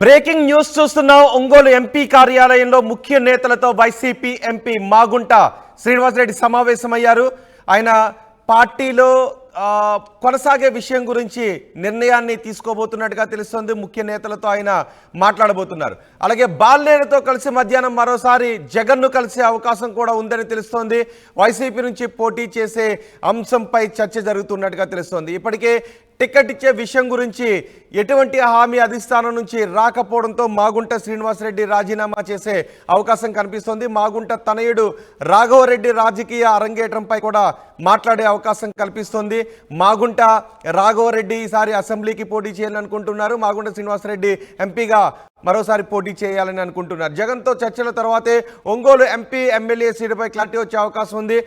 Breaking news చూస్తున్నాం. Ongole MP కార్యాలయంలో ముఖ్య నేతలతో వైసీపీ ఎంపీ మాగుంట శ్రీనివాసరెడ్డి సమావేశమయ్యారు. ఆయన పార్టీలో కొనసాగే విషయం గురించి నిర్ణయాన్ని తీసుకోబోతున్నట్టుగా తెలుస్తోంది. ముఖ్య నేతలతో ఆయన మాట్లాడబోతున్నారు. అలాగే బాలినేనితో కలిసి మధ్యాహ్నం మరోసారి జగన్ను కలిసే అవకాశం కూడా ఉందని తెలుస్తోంది. వైసీపీ నుంచి పోటీ చేసే అంశంపై చర్చ జరుగుతున్నట్టుగా తెలుస్తోంది. ఇప్పటికే టికెట్ ఇచ్చే విషయం గురించి ఎటువంటి హామీ అధిష్టానం నుంచి రాకపోవడంతో మాగుంట శ్రీనివాసరెడ్డి రాజీనామా చేసే అవకాశం కనిపిస్తోంది. మాగుంట తనయుడు రాఘవరెడ్డి రాజకీయ అరంగేట్రంపై కూడా మాట్లాడే అవకాశం కల్పిస్తోంది. మాగుంట రాఘవరెడ్డి ఈసారి అసెంబ్లీకి పోటీ చేయాలని అనుకుంటున్నారు. మాగుంట శ్రీనివాసరెడ్డి ఎంపీగా మరోసారి పోటీ చేయాలని అనుకుంటున్నారు. జగన్తో చర్చల తర్వాతే ఒంగోలు ఎంపీ ఎమ్మెల్యే సీటుపై క్లారిటీ వచ్చే అవకాశం ఉంది.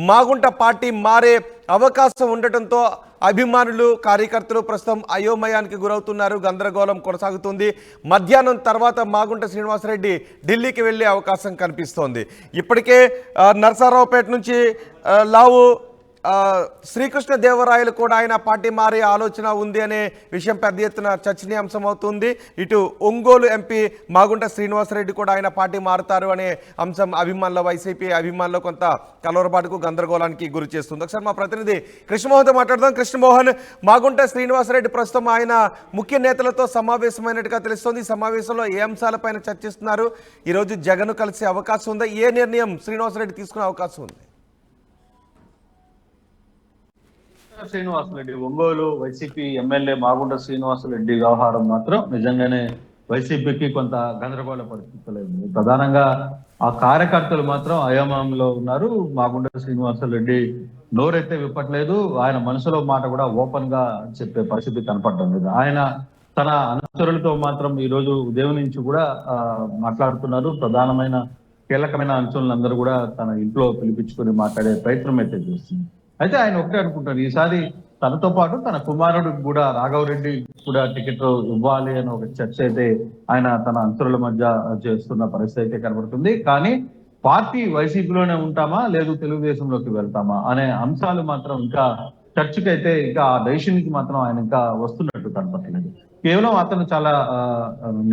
మాగుంట పార్టీ మారే అవకాశం ఉండటంతో అభిమానులు కార్యకర్తలు ప్రస్తుతం అయోమయానికి గురవుతున్నారు. గందరగోళం కొనసాగుతుంది. మధ్యాహ్నం తర్వాత మాగుంట శ్రీనివాసరెడ్డి ఢిల్లీకి వెళ్ళే అవకాశం కనిపిస్తోంది. ఇప్పటికే నరసరావుపేట నుంచి లావు శ్రీకృష్ణదేవరాయలు కూడా ఆయన పార్టీ మారే ఆలోచన ఉంది అనే విషయం పెద్ద ఎత్తున చర్చనీయాంశం అవుతుంది. ఇటు ఒంగోలు ఎంపీ మాగుంట శ్రీనివాసరెడ్డి కూడా ఆయన పార్టీ మారుతారు అనే అంశం అభిమానుల వైసీపీ అభిమానులు కొంత కలవరపాటుకు గందరగోళానికి గురి చేస్తుంది. ఒకసారి మా ప్రతినిధి కృష్ణమోహన్తో మాట్లాడదాం. కృష్ణమోహన్, మాగుంట శ్రీనివాసరెడ్డి ప్రస్తుతం ఆయన ముఖ్య నేతలతో సమావేశమైనట్టుగా తెలుస్తోంది. ఈ సమావేశంలో ఏ అంశాలపైన చర్చిస్తున్నారు? ఈరోజు జగన్ కలిసే అవకాశం ఉందా? ఏ నిర్ణయం శ్రీనివాసరెడ్డి తీసుకునే అవకాశం ఉంది? శ్రీనివాసరెడ్డి ఒంగోలు వైసీపీ ఎమ్మెల్యే మాగుంట శ్రీనివాసరెడ్డి వ్యవహారం మాత్రం నిజంగానే వైసీపీకి కొంత గందరగోళ పరిస్థితులు. ప్రధానంగా ఆ కార్యకర్తలు మాత్రం అయోమయంలో ఉన్నారు. మాగుంట శ్రీనివాసరెడ్డి నోరైతే విప్పట్లేదు. ఆయన మనసులో మాట కూడా ఓపెన్ గా చెప్పే పరిస్థితి కనపడడం లేదు. ఆయన తన అనుచరులతో మాత్రం ఈ రోజు ఉదయం నుంచి కూడా మాట్లాడుతున్నారు. ప్రధానమైన కీలకమైన అంశాలందరూ కూడా తన ఇంట్లో పిలిపించుకొని మాట్లాడే ప్రయత్నం అయితే చేస్తుంది. అయితే ఆయన ఒకటే అనుకుంటారు, ఈసారి తనతో పాటు తన కుమారుడికి కూడా రాఘవరెడ్డి కూడా టికెట్ ఇవ్వాలి అని ఒక చర్చ అయితే ఆయన తన అంతరుల మధ్య చేస్తున్న పరిస్థితి అయితే కనబడుతుంది. కానీ పార్టీ వైసీపీలోనే ఉంటామా లేదు తెలుగుదేశంలోకి వెళ్తామా అనే అంశాలు మాత్రం ఇంకా చర్చకైతే ఇంకా ఆ డెసిషన్ కి మాత్రం ఆయన ఇంకా వస్తున్నట్టు కనపడలేదు. కేవలం అతను చాలా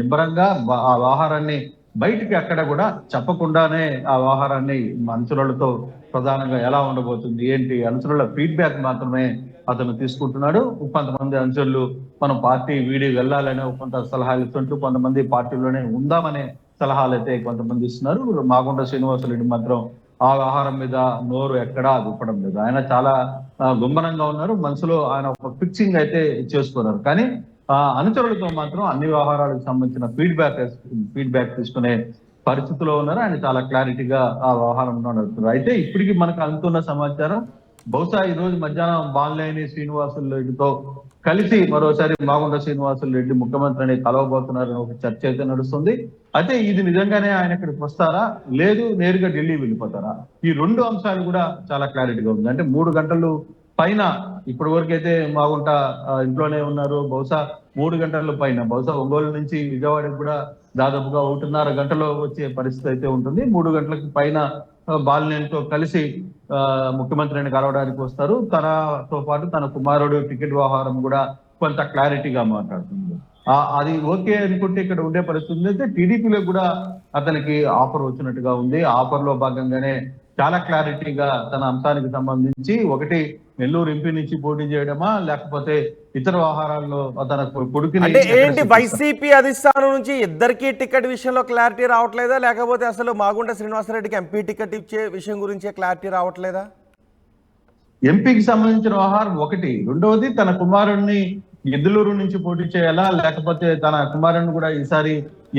నిబ్బరంగా ఆ వ్యవహారాన్ని బయటికి అక్కడ కూడా చెప్పకుండానే ఆ వ్యవహారాన్ని అనుచరులతో ప్రధానంగా ఎలా ఉండబోతుంది ఏంటి అనుచరుల ఫీడ్బ్యాక్ మాత్రమే అతను తీసుకుంటున్నాడు. కొంతమంది అనుచరులు మనం పార్టీ వీడి వెళ్ళాలనే కొంత సలహాలు ఇస్తుంటూ కొంతమంది పార్టీలోనే ఉందామనే సలహాలు అయితే కొంతమంది ఇస్తున్నారు. మాగుంట శ్రీనివాసరెడ్డి మాత్రం ఆ వ్యవహారం మీద నోరు ఎక్కడా విప్పడం లేదు. ఆయన చాలా గుంభనంగా ఉన్నారు. మనసులో ఆయన ఒక ఫిక్సింగ్ అయితే చేసుకున్నారు. కానీ అనుచరులతో మాత్రం అన్ని వ్యవహారాలకు సంబంధించిన ఫీడ్బ్యాక్ తీసుకునే పరిస్థితిలో ఉన్నారు. ఆయన చాలా క్లారిటీగా ఆ వ్యవహారం నడుస్తున్నారు. అయితే ఇప్పటికి మనకు అందుతున్న సమాచారం బహుశా ఈ రోజు మధ్యాహ్నం బాలినేని శ్రీనివాసరెడ్డితో కలిసి మరోసారి మాగుంట శ్రీనివాసరెడ్డి ముఖ్యమంత్రిని కలవబోతున్నారని ఒక చర్చ అయితే నడుస్తుంది. అయితే ఇది నిజంగానే ఆయన ఇక్కడికి వస్తారా లేదు నేరుగా ఢిల్లీ వెళ్ళిపోతారా? ఈ రెండు అంశాలు కూడా చాలా క్లారిటీగా ఉంది. అంటే 3 గంటలు పైన ఇప్పటి వరకు అయితే మాగుంట ఇంట్లోనే ఉన్నారు. బహుశా 3 గంటల పైన బహుశా ఒంగోలు నుంచి విజయవాడకి కూడా దాదాపుగా 1.5 గంటలో వచ్చే పరిస్థితి అయితే ఉంటుంది. 3 గంటలకు పైన బాలినేనితో కలిసి ముఖ్యమంత్రిని కలవడానికి వస్తారు. తనతో పాటు తన కుమారుడు టికెట్ వ్యవహారం కూడా కొంత క్లారిటీగా మాట్లాడుతుంది. అది ఓకే అనుకుంటే ఇక్కడ ఉండే పరిస్థితి అయితే టీడీపీలో కూడా అతనికి ఆఫర్ వచ్చినట్టుగా ఉంది. ఆఫర్ లో భాగంగానే చాలా క్లారిటీగా తన అంశానికి సంబంధించి ఒకటి నెల్లూరు ఎంపీ నుంచి పోటీ చేయడమా లేకపోతే ఇతర వ్యవహారాల్లో తన కొడుకుని అంటే ఏంటి వైసీపీ అధిష్టానం నుంచి ఇద్దరికి టికెట్ విషయంలో క్లారిటీ రావట్లేదా లేకపోతే అసలు మాగుంట శ్రీనివాసరెడ్డికి ఎంపీ టికెట్ ఇచ్చే విషయం గురించే క్లారిటీ రావట్లేదా? ఎంపీకి సంబంధించిన వ్యవహారం ఒకటి. రెండవది తన కుమారుడిని ఎద్దులూరు నుంచి పోటీ చేయాలా లేకపోతే తన కుమారుడిని కూడా ఈసారి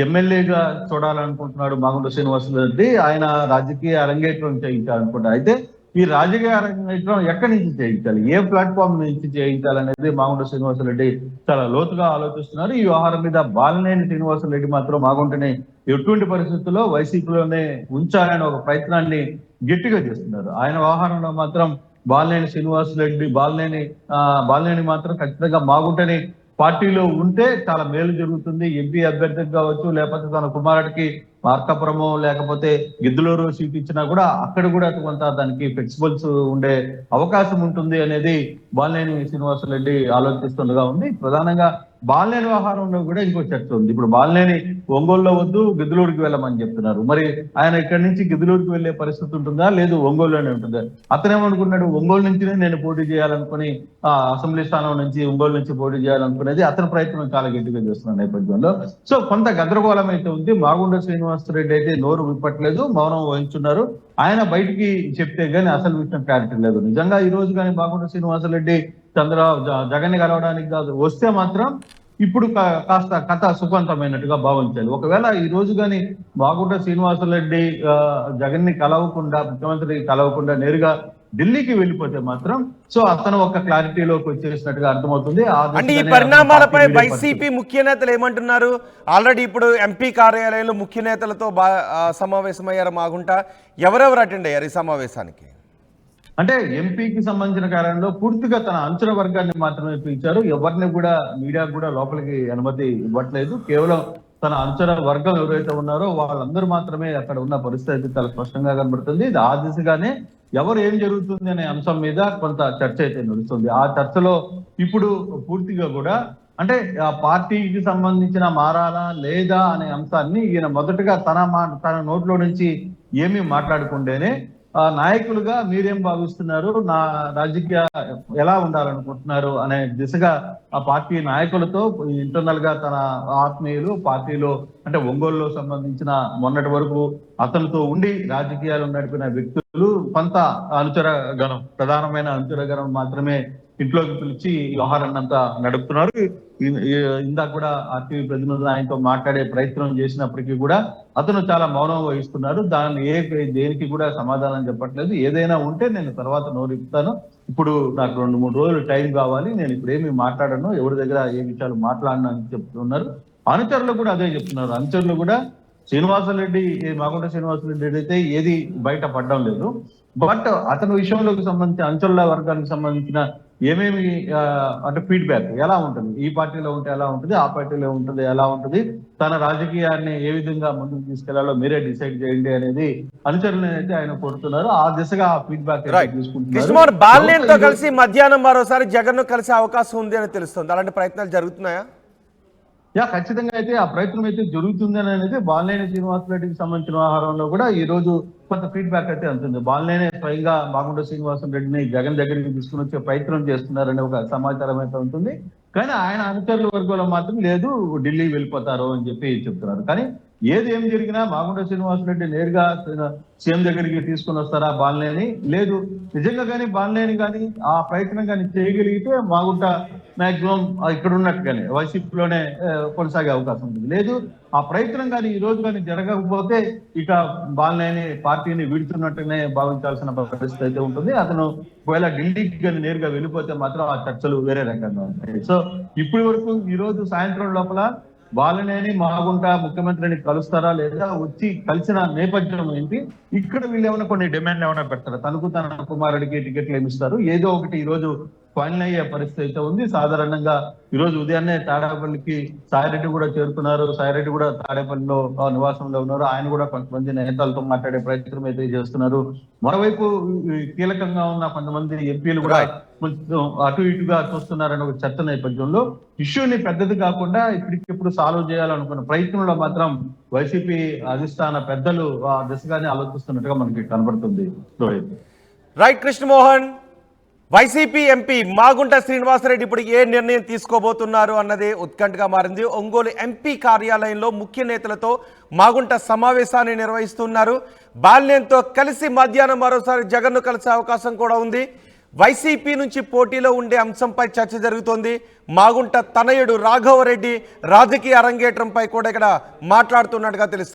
ఎమ్మెల్యేగా చూడాలనుకుంటున్నాడు మాగుంట శ్రీనివాసరెడ్డి. ఆయన రాజకీయ అరంగేట్రం చేయించాలనుకుంటారు. అయితే ఈ రాజకీయ అరంగేట్రం ఎక్కడి నుంచి చేయించాలి, ఏ ప్లాట్ఫామ్ నుంచి చేయించాలనేది మాగుంట శ్రీనివాసరెడ్డి చాలా లోతుగా ఆలోచిస్తున్నారు. ఈ వ్యవహారం మీద బాలినేని శ్రీనివాసరెడ్డి మాత్రం మాగుంటని ఎటువంటి పరిస్థితుల్లో వైసీపీలోనే ఉంచాలనే ఒక ప్రయత్నాన్ని గట్టిగా చేస్తున్నారు. ఆయన వ్యవహారంలో మాత్రం బాలినేని శ్రీనివాసరెడ్డి బాలినేని మాత్రం ఖచ్చితంగా మాగుంటని పార్టీలో ఉంటే చాలా మేలు జరుగుతుంది. ఎంపీ అభ్యర్థికి కావచ్చు లేకపోతే తన కుమారుడికి మార్కాపురము లేకపోతే గిద్దలూరు సీట్ ఇచ్చినా కూడా అక్కడ కూడా కొంత దానికి ఫ్లెక్సిబుల్స్ ఉండే అవకాశం ఉంటుంది అనేది బాలినేని శ్రీనివాసరెడ్డి ఆలోచిస్తుండగా ఉంది. ప్రధానంగా బాలినేని వ్యవహారంలో కూడా ఇంకో చర్చ ఉంది. ఇప్పుడు బాలినేని ఒంగోలులో వద్దు గిద్దలూరుకి వెళ్ళమని చెప్తున్నారు. మరి ఆయన ఇక్కడి నుంచి గిద్దలూరుకి వెళ్లే పరిస్థితి ఉంటుందా, లేదు ఒంగోలులోనే ఉంటుందా? అతనేమనుకున్నాడు, ఒంగోలు నుంచినే నేను పోటీ చేయాలనుకుని అసెంబ్లీ స్థానం నుంచి ఒంగోలు నుంచి పోటీ చేయాలనుకునేది అతని ప్రయత్నం చాలా గట్టిగా చేస్తున్న నేపథ్యంలో సో కొంత గందరగోళం అయితే ఉంది. మాగుంట శ్రీనివాసరెడ్డి అయితే నోరు విప్పట్లేదు, మౌనం వహించున్నారు. ఆయన బయటికి చెప్తే గానీ అసలు విషయం క్లారిటీ లేదు. నిజంగా ఈ రోజు కానీ మాగుంట శ్రీనివాసరెడ్డి జగన్ ని కలవడానికి కాదు వస్తే మాత్రం ఇప్పుడు కాస్త కథ సుఖవంతమైనట్టుగా భావించాలి. ఒకవేళ ఈ రోజు కానీ మాగుంట శ్రీనివాసరెడ్డి జగన్ ని కలవకుండా, ముఖ్యమంత్రి కలవకుండా నేరుగా ఢిల్లీకి వెళ్ళిపోతే మాత్రం సో అతను ఒక క్లారిటీలోకి వచ్చేసినట్టుగా అర్థమవుతుంది. అంటే ఈ పరిణామాలపై వైసీపీ ముఖ్య నేతలు ఏమంటున్నారు? ఆల్రెడీ ఇప్పుడు ఎంపీ కార్యాలయంలో ముఖ్య నేతలతో సమావేశమయ్యారు మాగుంట. ఎవరెవరు అటెండ్ అయ్యారు ఈ సమావేశానికి? అంటే ఎంపీకి సంబంధించిన కార్యాలయంలో పూర్తిగా తన అంచనా వర్గాన్ని మాత్రమే పిలిచారు. ఎవరిని కూడా మీడియా కూడా లోపలికి అనుమతి ఇవ్వట్లేదు. కేవలం తన అంచనా వర్గం ఎవరైతే ఉన్నారో వాళ్ళందరూ మాత్రమే అక్కడ ఉన్న పరిస్థితి చాలా స్పష్టంగా కనబడుతుంది. ఆ దిశగానే ఎవరు ఏం జరుగుతుంది అనే అంశం మీద కొంత చర్చ అయితే నడుస్తుంది. ఆ చర్చలో ఇప్పుడు పూర్తిగా కూడా అంటే ఆ పార్టీకి సంబంధించిన మారాలా లేదా అనే అంశాన్ని ఈయన మొదటగా తన నోట్లో నుంచి ఏమీ మాట్లాడుకుంటేనే నాయకులుగా మీరేం భావిస్తున్నారు, నా రాజకీయ ఎలా ఉండాలనుకుంటున్నారు అనే దిశగా ఆ పార్టీ నాయకులతో ఇంటర్నల్ గా తన ఆత్మీయులు పార్టీలో అంటే ఒంగోలులో సంబంధించిన మొన్నటి వరకు అతనితో ఉండి రాజకీయాలు నడిపిన వ్యక్తులు కొంత అనుచర గణం, ప్రధానమైన అనుచర గణం మాత్రమే ఇంట్లోకి పిలిచి వ్యవహారాన్ని అంతా నడుపుతున్నారు. ఇందాక కూడా ఆర్టీవీ ప్రతినిధులు ఆయనతో మాట్లాడే ప్రయత్నం చేసినప్పటికీ కూడా అతను చాలా మౌనం వహిస్తున్నారు. దాన్ని దేనికి కూడా సమాధానం చెప్పట్లేదు. ఏదైనా ఉంటే నేను తర్వాత నోరిపుతాను, ఇప్పుడు నాకు 2-3 రోజులు టైం కావాలి, నేను ఇప్పుడు ఏమి మాట్లాడను, ఎవరి దగ్గర ఏ విషయాలు మాట్లాడను అని చెప్తున్నారు. అనుచరులు కూడా అదే చెప్తున్నారు. అనుచరులు కూడా శ్రీనివాసరెడ్డి, మాగుంట శ్రీనివాసరెడ్డి అయితే ఏది బయట పడడం లేదు. బట్ అతని విషయంలోకి సంబంధించి అంచరుల వర్గానికి సంబంధించిన ఏమేమి అంటే ఫీడ్బ్యాక్ ఎలా ఉంటుంది, ఈ పార్టీలో ఉంటే ఎలా ఉంటుంది, ఆ పార్టీలో ఉంటుంది ఎలా ఉంటుంది, తన రాజకీయాన్ని ఏ విధంగా ముందుకు తీసుకెళ్లాలో మీరే డిసైడ్ చేయండి అనేది అనుచరులను అయితే ఆయన కోరుతున్నారు. ఆ దిశగా ఫీడ్బ్యాక్ తీసుకుంటున్నారు. బాలినేనితో కలిసి మధ్యాహ్నం మరోసారి జగన్ ను కలిసే అవకాశం ఉంది అని తెలుస్తుంది. అలాంటి ప్రయత్నాలు జరుగుతున్నాయా? ఖచ్చితంగా అయితే ఆ ప్రయత్నం అయితే జరుగుతుంది అనేది బాలినేని శ్రీనివాసరెడ్డికి సంబంధించిన వ్యవహారంలో కూడా ఈ రోజు కొంత ఫీడ్బ్యాక్ అయితే అందుతుంది. బాలినేని స్వయంగా మాగుంట శ్రీనివాసరెడ్డిని జగన్ దగ్గరికి తీసుకుని వచ్చే ప్రయత్నం చేస్తున్నారనే ఒక సమాచారం అయితే ఉంటుంది. కానీ ఆయన అనుచరుల వర్గంలో మాత్రం లేదు, ఢిల్లీ వెళ్ళిపోతారు అని చెప్పి చెప్తున్నారు. కానీ ఏం జరిగినా మాగుంట శ్రీనివాసరెడ్డి నేరుగా సీఎం దగ్గరికి తీసుకుని వస్తారా బాలినేని? లేదు, నిజంగా కానీ బాలినేని కానీ ఆ ప్రయత్నం కానీ చేయగలిగితే మాగుంట మాక్సిమం ఇక్కడ ఉన్నట్టుగానే వైసీపీలోనే కొనసాగే అవకాశం ఉంటుంది. లేదు, ఆ ప్రయత్నం కానీ ఈ రోజు కానీ జరగకపోతే ఇక బాలినేని పార్టీని వీడుతున్నట్టునే భావించాల్సిన పరిస్థితి అయితే ఉంటుంది. అతను ఒకవేళ ఢిల్లీకి కానీ నేరుగా వెళ్ళిపోతే మాత్రం ఆ చర్చలు వేరే రకంగా ఉంటాయి. సో ఇప్పటి వరకు ఈ రోజు సాయంత్రం లోపల బాలినేని మాగుంట ముఖ్యమంత్రిని కలుస్తారా లేదా, వచ్చి కలిసిన నేపథ్యం ఏంటి, ఇక్కడ వీళ్ళు ఏమైనా కొన్ని డిమాండ్ ఏమైనా పెడతారా, తనకు తన కుమారుడికి టికెట్లు ఏమిస్తారు, ఏదో ఒకటి ఈ రోజు ఫైనల్ అయ్యే పరిస్థితి అయితే ఉంది. సాధారణంగా ఈ రోజు ఉదయాన్నే తాడేపల్లికి సాయిరెడ్డి కూడా చేరుకున్నారు. సాయిరెడ్డి కూడా తాడేపల్లిలో నివాసంలో ఉన్నారు. ఆయన కూడా కొంతమంది నేతలతో మాట్లాడే ప్రయత్నం అయితే చేస్తున్నారు. మరోవైపు కీలకంగా ఉన్న కొంతమంది ఎంపీలు కూడా కొంచెం అటు ఇటుగా చూస్తున్నారనే ఒక చర్చ నేపథ్యంలో ఇష్యూని పెద్దది కాకుండా ఇప్పటికిప్పుడు సాల్వ్ చేయాలనుకున్న ప్రయత్నంలో మాత్రం వైసీపీ అధిష్టాన పెద్దలు ఆ దిశగానే ఆలోచిస్తున్నట్టుగా మనకి కనబడుతుంది. రైట్ కృష్ణమోహన్, వైసీపీ ఎంపీ మాగుంట శ్రీనివాసరెడ్డి ఇప్పుడు ఏ నిర్ణయం తీసుకోబోతున్నారు అన్నది ఉత్కంఠగా మారింది. ఒంగోలు ఎంపీ కార్యాలయంలో ముఖ్య నేతలతో మాగుంట సమావేశాన్ని నిర్వహిస్తున్నారు. బాలినేనితో కలిసి మధ్యాహ్నం మరోసారి జగన్ను కలిసే అవకాశం కూడా ఉంది. వైసీపీ నుంచి పోటీలో ఉండే అంశంపై చర్చ జరుగుతోంది. మాగుంట తనయుడు రాఘవరెడ్డి రాజకీయ అరంగేట్రంపై కూడా ఇక్కడ మాట్లాడుతున్నట్టుగా తెలుస్తుంది.